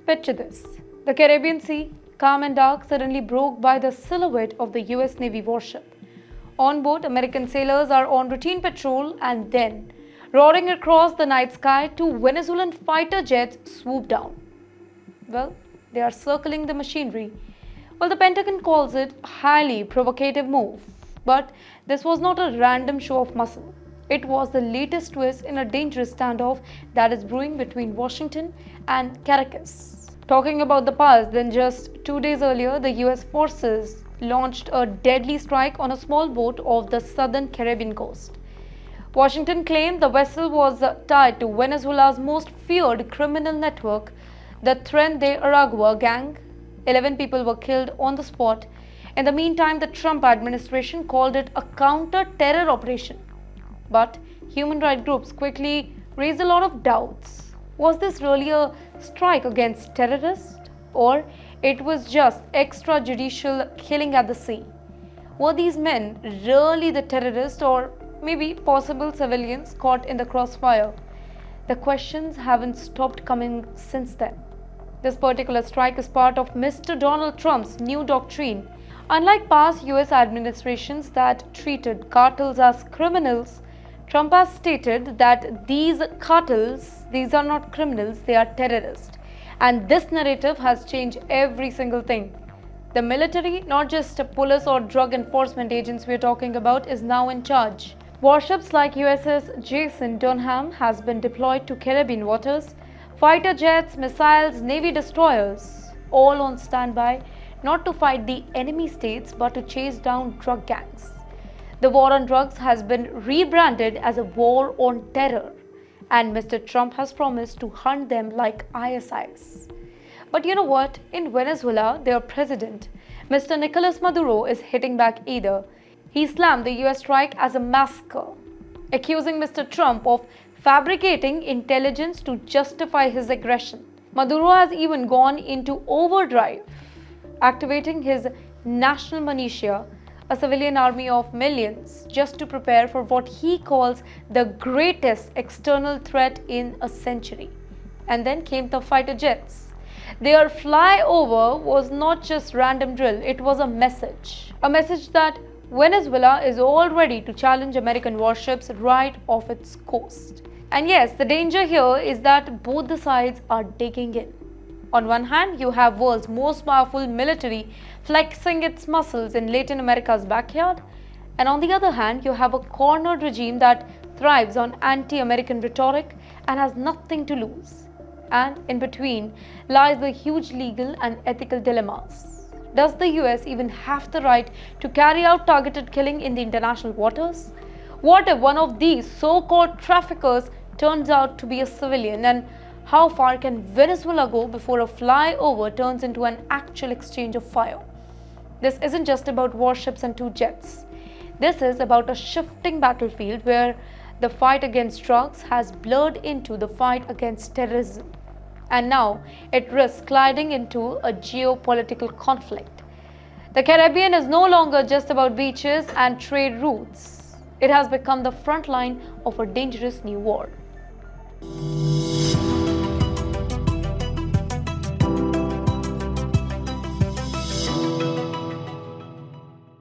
Picture this. The Caribbean Sea, calm and dark, suddenly broke by the silhouette of the US Navy warship. On board, American sailors are on routine patrol and then, roaring across the night sky, two Venezuelan fighter jets swoop down. Well, they are circling the machinery. Well, the Pentagon calls it a highly provocative move. But this was not a random show of muscle. It was the latest twist in a dangerous standoff that is brewing between Washington and Caracas. Talking about the past, then just 2 days earlier, the US forces launched a deadly strike on a small boat off the southern Caribbean coast. Washington claimed the vessel was tied to Venezuela's most feared criminal network, the Tren de Aragua gang. 11 people were killed on the spot. In the meantime, the Trump administration called it a counter-terror operation. But human rights groups quickly raised a lot of doubts. Was this really a strike against terrorists? Or it was just extrajudicial killing at the sea? Were these men really the terrorists or maybe possible civilians caught in the crossfire? The questions haven't stopped coming since then. This particular strike is part of Mr. Donald Trump's new doctrine. Unlike past US administrations that treated cartels as criminals, Trump has stated that these cartels, these are not criminals, they are terrorists. And this narrative has changed every single thing. The military, not just police or drug enforcement agents we are talking about, is now in charge. Warships like USS Jason Dunham has been deployed to Caribbean waters. Fighter jets, missiles, Navy destroyers, all on standby, not to fight the enemy states but to chase down drug gangs. The war on drugs has been rebranded as a war on terror, and Mr. Trump has promised to hunt them like ISIS. But you know what? In Venezuela, their president, Mr. Nicolas Maduro, is hitting back either. He slammed the US strike as a massacre, accusing Mr. Trump of fabricating intelligence to justify his aggression. Maduro has even gone into overdrive, activating his national militia, a civilian army of millions, just to prepare for what he calls the greatest external threat in a century. And then came the fighter jets. Their flyover was not just random drill, it was a message that Venezuela is all ready to challenge American warships right off its coast. And yes, the danger here is that both the sides are digging in. On one hand, you have world's most powerful military flexing its muscles in Latin America's backyard, and on the other hand, you have a cornered regime that thrives on anti-American rhetoric and has nothing to lose. And in between lies the huge legal and ethical dilemmas. Does the US even have the right to carry out targeted killing in the international waters? What if one of these so-called traffickers turns out to be a civilian? And how far can Venezuela go before a flyover turns into an actual exchange of fire? This isn't just about warships and two jets. This is about a shifting battlefield where the fight against drugs has blurred into the fight against terrorism. And now it risks gliding into a geopolitical conflict. The Caribbean is no longer just about beaches and trade routes. It has become the front line of a dangerous new war.